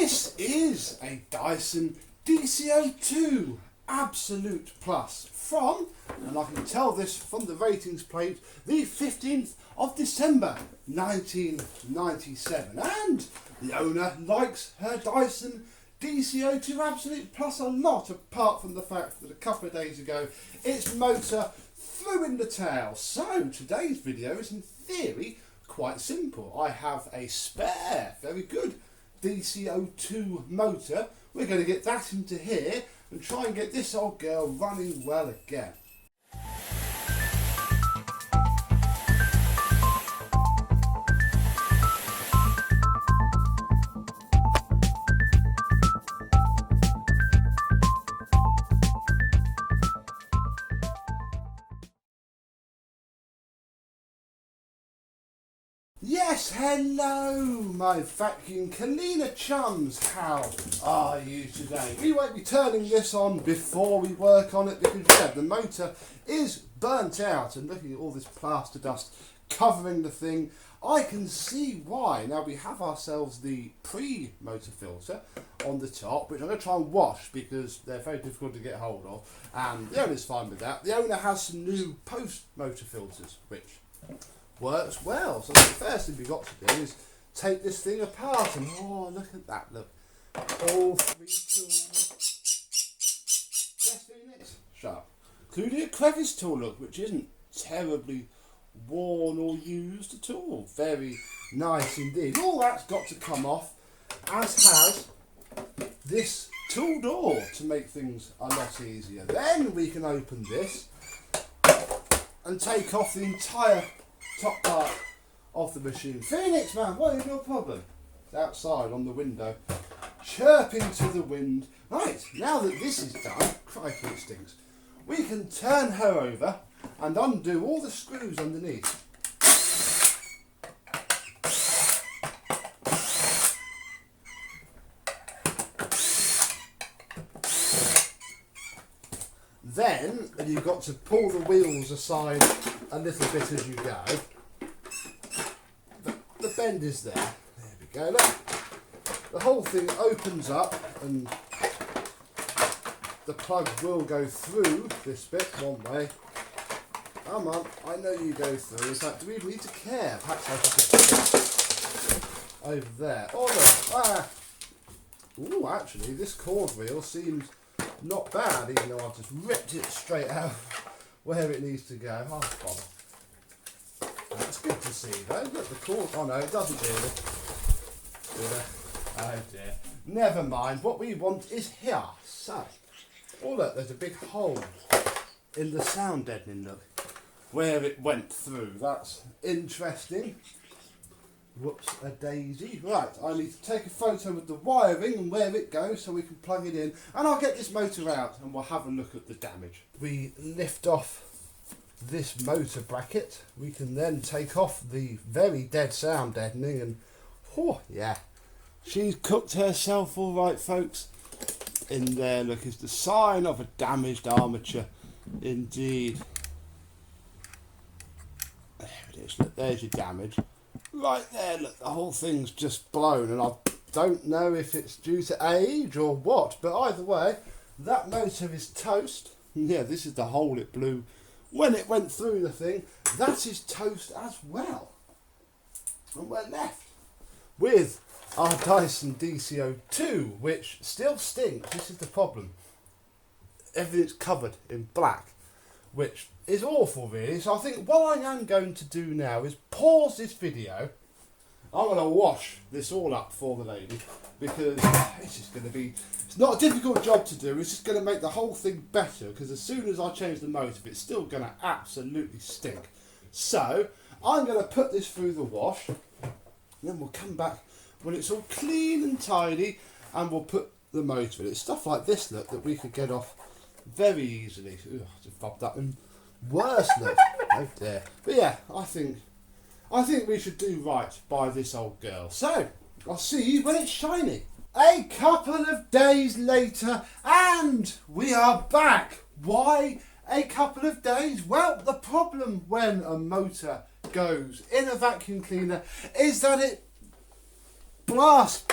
This is a Dyson DC02 Absolute Plus from, and I can tell this from the ratings plate, the 15th of December 1997. And the owner likes her Dyson DC02 Absolute Plus a lot, apart from the fact that a couple of days ago its motor flew in the tail. So today's video is in theory quite simple. I have a spare, very good DC02 motor. We're going to get that into here and try and get this old girl running well again. Yes, hello my vacuum cleaner chums, how are you today? We won't be turning this on before we work on it because yeah, the motor is burnt out, and looking at all this plaster dust covering the thing, I can see why. Now we have ourselves the pre-motor filter on the top, which I'm going to try and wash because they're very difficult to get hold of, and the owner's fine with that. The owner has some new post-motor filters, which works well. So the first thing we've got to do is take this thing apart, and oh, look at that, look. All three tools. Yes, Phoenix. Sharp. Including a crevice tool, look, which isn't terribly worn or used at all. Very nice indeed. All that's got to come off, as has this tool door to make things a lot easier. Then we can open this and take off the entire top part of the machine. Phoenix, man, what is your problem? It's outside on the window, chirping to the wind. Right, now that this is done, crikey it stinks, we can turn her over and undo all the screws underneath. Then you've got to pull the wheels aside a little bit as you go. The bend is there. There we go. Look. The whole thing opens up and the plug will go through this bit one way. Come on, I know you go through. In fact, do we even need to care? Perhaps I should get over there. Oh look. Ah. Ooh, actually, this cord wheel seems not bad, even though I've just ripped it straight out where it needs to go. Oh, bother. That's good to see though. Look, the cord. Oh no, it doesn't really. Yeah. Oh dear. Never mind. What we want is here. So, oh look, there's a big hole in the sound deadening, look, where it went through. That's interesting. Whoops a daisy. Right, I need to take a photo of the wiring and where it goes so we can plug it in, and I'll get this motor out and we'll have a look at the damage. We lift off this motor bracket. We can then take off the very dead sound deadening, and oh yeah, she's cooked herself all right, folks. In there, look, is the sign of a damaged armature indeed. There it is, look, there's your damage. Right there, look, the whole thing's just blown, and I don't know if it's due to age or what, but either way, that motor is toast. Yeah, this is the hole it blew when it went through the thing. That is toast as well. And we're left with our Dyson DC02, which still stinks. This is the problem. Everything's covered in black, which is awful really. So I think what I am going to do now is pause this video. I'm going to wash this all up for the lady because it's just going to be, it's not a difficult job to do, it's just going to make the whole thing better, because as soon as I change the motor it's still going to absolutely stink. So I'm going to put this through the wash, and then we'll come back when it's all clean and tidy and we'll put the motor in. It's stuff like this, look, that we could get off very easily. Ooh, I just rubbed that in. Worse, look. Oh dear. But yeah, I think we should do right by this old girl. So I'll see you when it's shiny. A couple of days later, and we are back. Why a couple of days? Well, the problem when a motor goes in a vacuum cleaner is that it blasts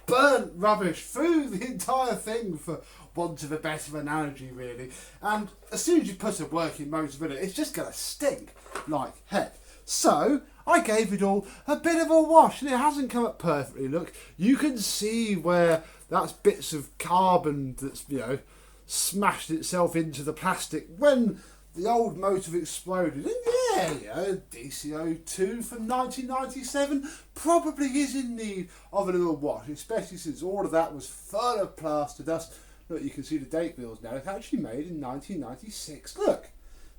burnt rubbish through the entire thing, for want of a better analogy really. And as soon as you put a working motor in it, it's just going to stink like heck. So I gave it all a bit of a wash, and it hasn't come up perfectly. Look, you can see where that's bits of carbon that's, you know, smashed itself into the plastic when the old motor exploded. And yeah, you know, DC02 from 1997 probably is in need of a little wash, especially since all of that was full of plaster dust. Look, you can see the date bills now. It's actually made in 1996. Look,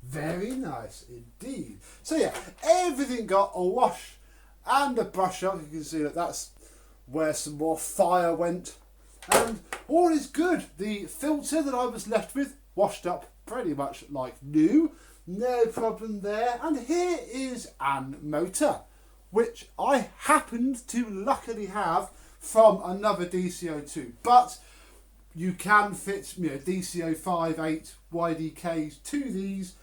very nice indeed. So yeah, everything got a wash and a brush up. You can see that that's where some more fire went, and all is good. The filter that I was left with washed up pretty much like new, no problem there. And here is an motor which I happened to luckily have from another DC02, but you can fit, you know, DC05 8 YDKs to these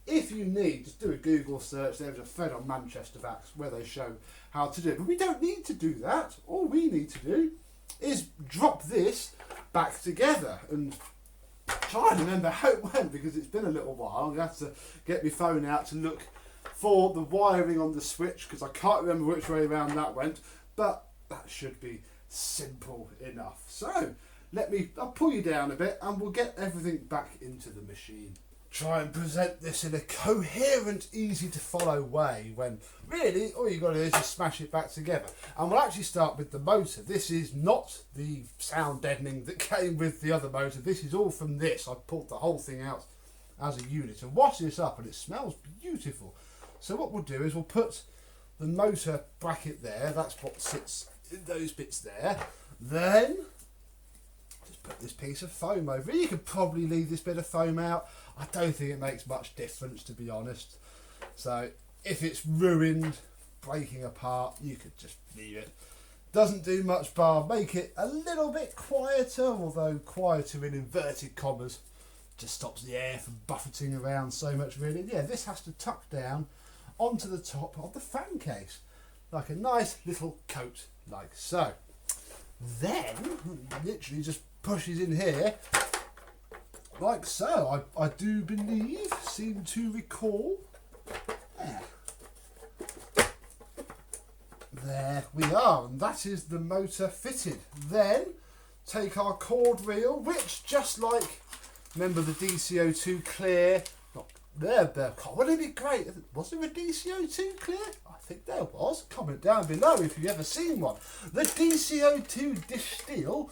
if you need. Just do a Google search. There's a thread on Manchester Vax where they show how to do it. But we don't need to do that. All we need to do is drop this back together and try and remember how it went, because it's been a little while. I'm going to have to get my phone out to look for the wiring on the switch, because I can't remember which way around that went, but that should be simple enough. So I'll pull you down a bit and we'll get everything back into the machine. Try and present this in a coherent, easy to follow way, when really all you've got to do is just smash it back together. And we'll actually start with the motor. This is not the sound deadening that came with the other motor. This is all from this. I pulled the whole thing out as a unit and washed this up, and it smells beautiful. So what we'll do is we'll put the motor bracket there. That's what sits in those bits there. Then put this piece of foam over it. You could probably leave this bit of foam out. I don't think it makes much difference, to be honest. So if it's ruined, breaking apart, you could just leave it. Doesn't do much bar make it a little bit quieter, although quieter in inverted commas. Just stops the air from buffeting around so much really. Yeah, this has to tuck down onto the top of the fan case like a nice little coat, like so. Then literally just pushes in here like so. I do believe, seem to recall. There we are, and that is the motor fitted. Then take our cord reel, which, just like, remember the DC02 clear, not there, wouldn't it be great? Was there a DC02 clear? I think there was. Comment down below if you've ever seen one. The DC02 Distill.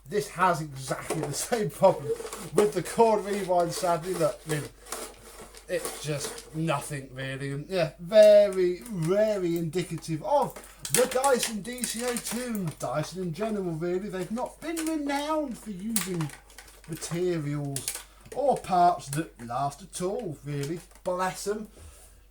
This has exactly the same problem with the cord rewind, sadly. Look, I mean, it's just nothing really. And yeah, very, very indicative of the Dyson DC02 and Dyson in general really. They've not been renowned for using materials or parts that last at all really. Bless them.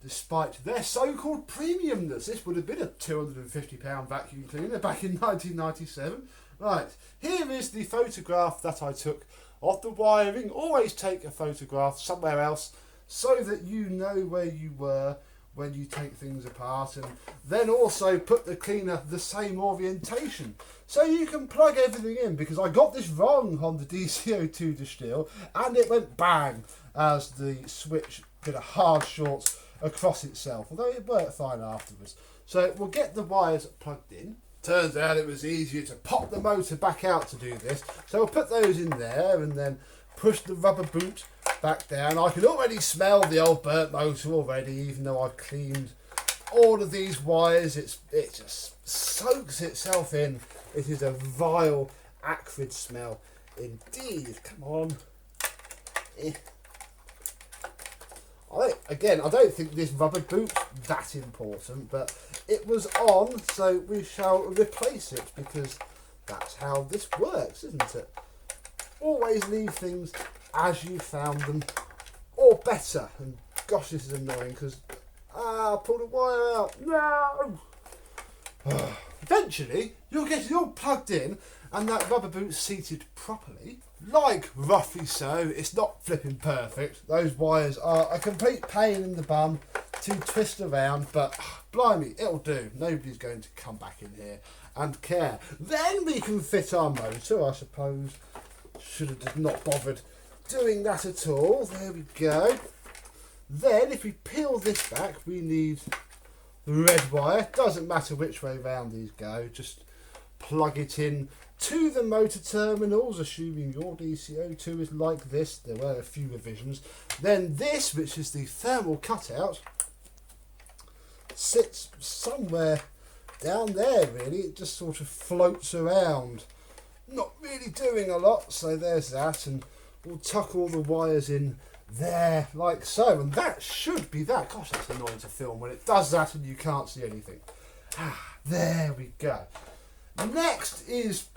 Despite their so-called premiumness. This would have been a £250 vacuum cleaner back in 1997. Right, here is the photograph that I took of the wiring. Always take a photograph somewhere else so that you know where you were when you take things apart, and then also put the cleaner the same orientation so you can plug everything in, because I got this wrong on the DC02 Distill and it went bang as the switch did a hard short across itself, although it worked fine afterwards. So we'll get the wires plugged in. Turns out it was easier to pop the motor back out to do this. So we'll put those in there and then push the rubber boot back down. I can already smell the old burnt motor already, even though I've cleaned all of these wires. It just soaks itself in. It is a vile, acrid smell indeed. Come on. Again, I don't think this rubber boot's that important, but it was on, so we shall replace it, because that's how this works, isn't it? Always leave things as you found them, or better. And gosh, this is annoying, because I pulled a wire out. No! Eventually, you'll get it all plugged in, and that rubber boot's seated properly. Like roughly so. It's not flipping perfect. Those wires are a complete pain in the bum to twist around, but blimey, it'll do. Nobody's going to come back in here and care. Then we can fit our motor, I suppose. Should have just not bothered doing that at all. There we go. Then if we peel this back, we need the red wire. Doesn't matter which way round these go, just plug it in to the motor terminals, assuming your DC02 is like this. There were a few revisions. Then this, which is the thermal cutout, sits somewhere down there really. It just sort of floats around, not really doing a lot. So there's that, and we'll tuck all the wires in there like so, and that should be that. Gosh, that's annoying to film when it does that and you can't see anything. There we go. Next is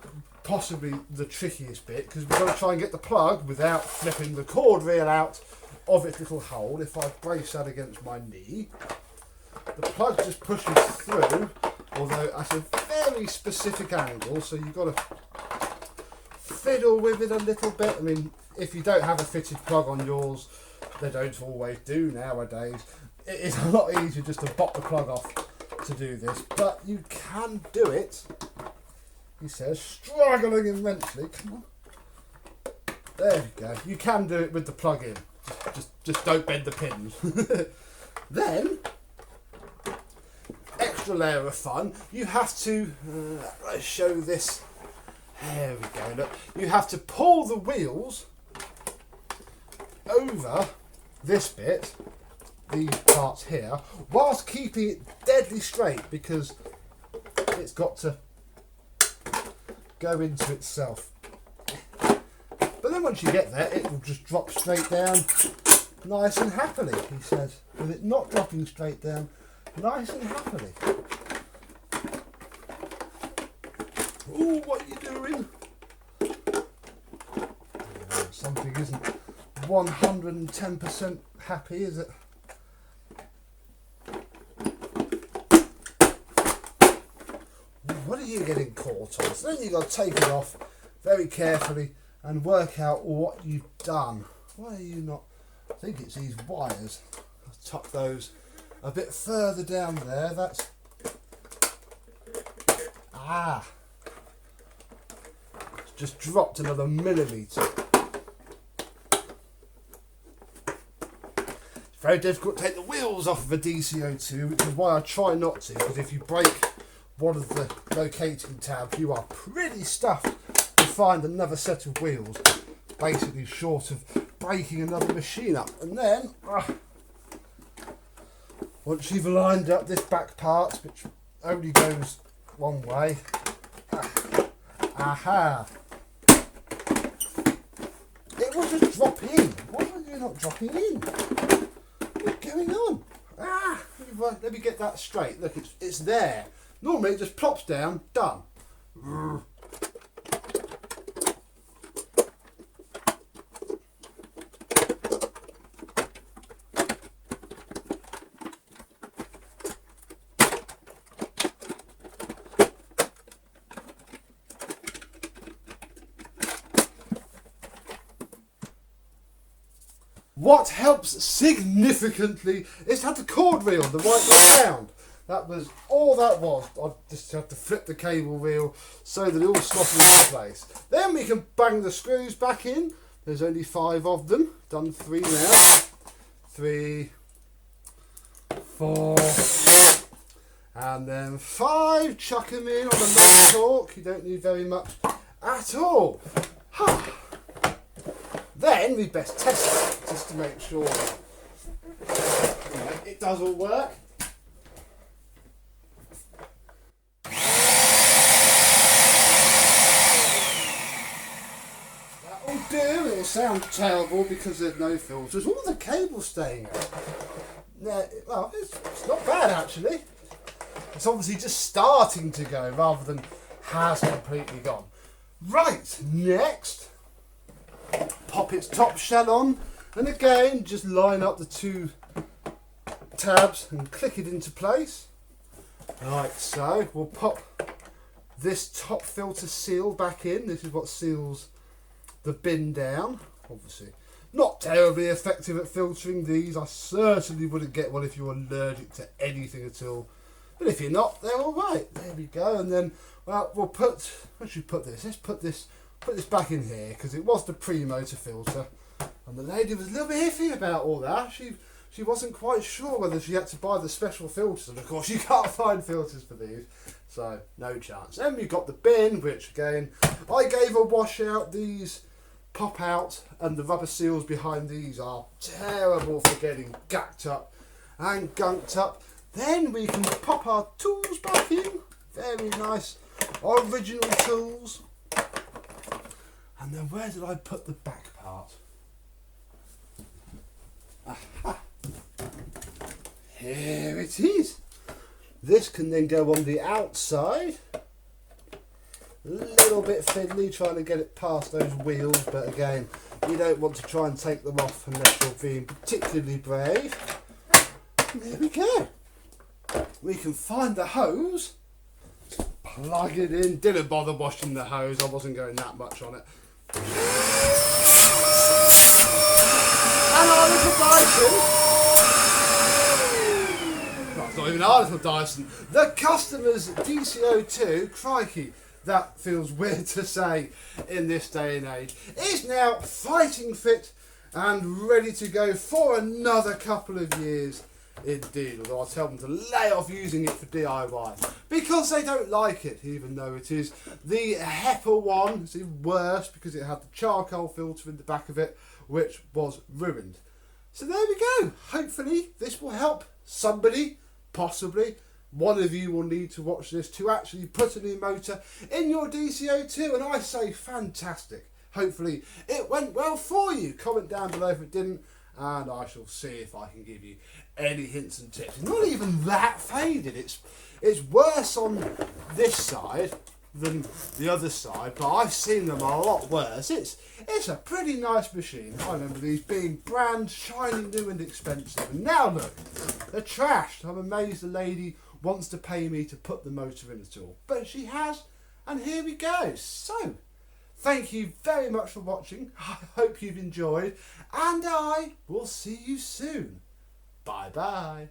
possibly the trickiest bit, because we've got to try and get the plug without flipping the cord reel out of its little hole. If I brace that against my knee, the plug just pushes through, although at a very specific angle, so you've got to fiddle with it a little bit. I mean, if you don't have a fitted plug on yours, they don't always do nowadays, it is a lot easier just to pop the plug off to do this, but you can do it, he says, struggling immensely. Come on. There we go. You can do it with the plug in. Just don't bend the pins. Then, extra layer of fun, you have to, let's show this. There we go. Look, you have to pull the wheels over this bit, these parts here, whilst keeping it deadly straight, because it's got to go into itself. But then once you get there, it will just drop straight down nice and happily, he says, with it not dropping straight down, nice and happily. Ooh, what are you doing? Something isn't 110% happy, is it? What are you getting caught on? So then you've got to take it off very carefully and work out what you've done. Why are you not? I think it's these wires. I'll tuck those a bit further down there. That's just dropped another millimetre. It's very difficult to take the wheels off of a DC02, which is why I try not to, because if you break one of the locating tabs, you are pretty stuffed to find another set of wheels, basically short of breaking another machine up. And then, once you've lined up this back part, which only goes one way, aha! It will just drop in. Why are you not dropping in? What's going on? Let me get that straight. Look, it's there. Normally it just plops down, done. What helps significantly is to have the cord reel the right way round. That was all that was. I just have to flip the cable reel so that it all slots into place. Then we can bang the screws back in. There's only 5 of them. Done 3 now. 3, 4, and then 5. Chuck them in on a low torque. You don't need very much at all. Then we best test it just to make sure that it does all work. It'll sound terrible because there's no filters. All the cables staying out. Well, it's not bad actually. It's obviously just starting to go rather than has completely gone. Right, next, pop its top shell on, and again just line up the 2 tabs and click it into place. Like so. We'll pop this top filter seal back in. This is what seals the bin down. Obviously not terribly effective at filtering these. I certainly wouldn't get one if you're allergic to anything at all, But if you're not, they're all right. There we go. And then, well, we'll put, where should we put this? Let's put this back in here, because it was the pre-motor filter. And the lady was a little bit iffy about all that. She wasn't quite sure whether she had to buy the special filters. And of course, you can't find filters for these. So, no chance. Then we've got the bin, which again, I gave a wash out. These pop out, and the rubber seals behind these are terrible for getting gacked up and gunked up. Then we can pop our tools back in. Very nice original tools. And then where did I put the back part? Aha. Here it is. This can then go on the outside. A little bit fiddly trying to get it past those wheels, but again, you don't want to try and take them off unless you're being particularly brave. And there we go. We can find the hose, plug it in. Didn't bother washing the hose, I wasn't going that much on it. And our little Dyson. Well, it's not even our little Dyson. The customer's DC02, crikey, that feels weird to say in this day and age, is now fighting fit and ready to go for another couple of years. Indeed, although I'll tell them to lay off using it for DIY because they don't like it, even though it is the HEPA one. It's even worse because it had the charcoal filter in the back of it, which was ruined. So there we go. Hopefully this will help somebody, possibly. One of you will need to watch this to actually put a new motor in your DC02, and I say fantastic. Hopefully it went well for you. Comment down below if it didn't, and I shall see if I can give you any hints and tips. It's not even that faded. It's worse on this side than the other side, but I've seen them a lot worse. It's a pretty nice machine. I remember these being brand shiny new and expensive, and now look, they're trashed. I'm amazed the lady wants to pay me to put the motor in at all, but she has, and here we go. So thank you very much for watching. I hope you've enjoyed, and I will see you soon. Bye bye.